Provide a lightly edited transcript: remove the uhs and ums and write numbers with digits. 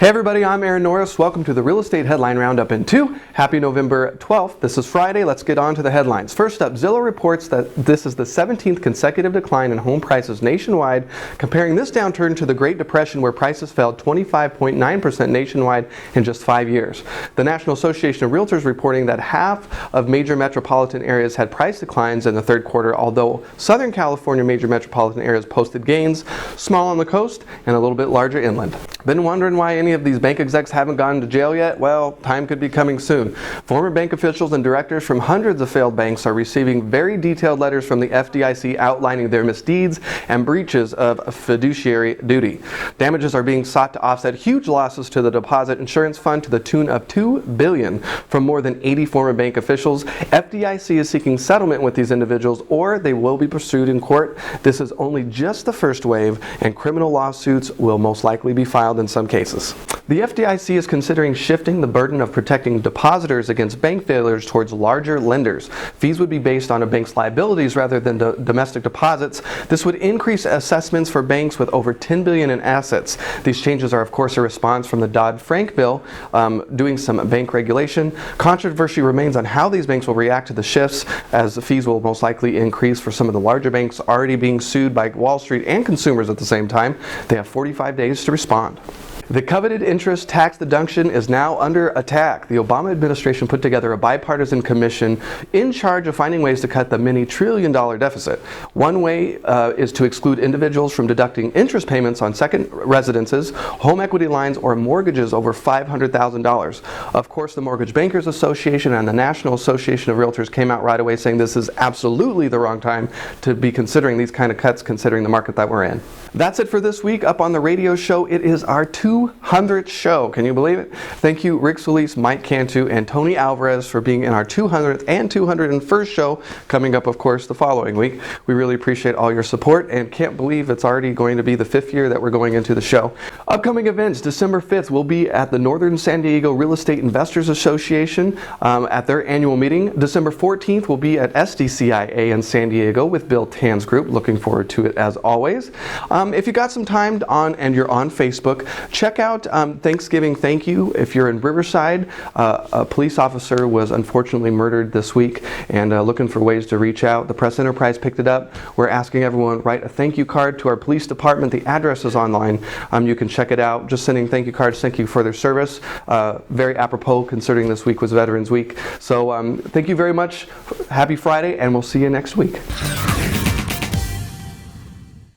Hey everybody, I'm Aaron Norris. Welcome to the Real Estate Headline Roundup in 2. Happy November 12th. This is Friday. Let's get on to the headlines. First up, Zillow reports that this is the 17th consecutive decline in home prices nationwide, comparing this downturn to the Great Depression where prices fell 25.9% nationwide in just 5 years. The National Association of Realtors reporting that half of major metropolitan areas had price declines in the third quarter, although Southern California major metropolitan areas posted gains, small on the coast and a little bit larger inland. Been wondering why any of these bank execs haven't gone to jail yet? Well, time could be coming soon. Former bank officials and directors from hundreds of failed banks are receiving very detailed letters from the FDIC outlining their misdeeds and breaches of fiduciary duty. Damages are being sought to offset huge losses to the deposit insurance fund to the tune of $2 billion from more than 80 former bank officials. FDIC is seeking settlement with these individuals, or they will be pursued in court. This is only just the first wave, and criminal lawsuits will most likely be filed in some cases. The FDIC is considering shifting the burden of protecting depositors against bank failures towards larger lenders. Fees would be based on a bank's liabilities rather than domestic deposits. This would increase assessments for banks with over $10 billion in assets. These changes are, of course, a response from the Dodd-Frank bill doing some bank regulation. Controversy remains on how these banks will react to the shifts, as the fees will most likely increase for some of the larger banks already being sued by Wall Street and consumers at the same time. They have 45 days to respond. The coveted interest tax deduction is now under attack. The Obama administration put together a bipartisan commission in charge of finding ways to cut the many $trillion-dollar deficit. One way is to exclude individuals from deducting interest payments on second residences, home equity lines, or mortgages over $500,000. Of course, the Mortgage Bankers Association and the National Association of Realtors came out right away saying this is absolutely the wrong time to be considering these kind of cuts, considering the market that we're in. That's it for this week. Up on the radio show, it is our 200th show. Can you believe it? Thank you, Rick Solis, Mike Cantu, and Tony Alvarez for being in our 200th and 201st show, coming up, of course, the following week. We really appreciate all your support and can't believe it's already going to be the 5th year that we're going into the show. Upcoming events, December 5th, we'll be at the Northern San Diego Real Estate Investors Association at their annual meeting. December 14th, we'll be at SDCIA in San Diego with Bill Tan's group. Looking forward to it as always. If you got some time and you're on Facebook, check out Thanksgiving Thank You. If you're in Riverside, a police officer was unfortunately murdered this week, and looking for ways to reach out. The Press Enterprise picked it up. We're asking everyone to write a thank you card to our police department. The address is online. You can check it out. Just sending thank you cards. Thank you for their service. Very apropos considering this week was Veterans Week. So thank you very much. Happy Friday, and we'll see you next week.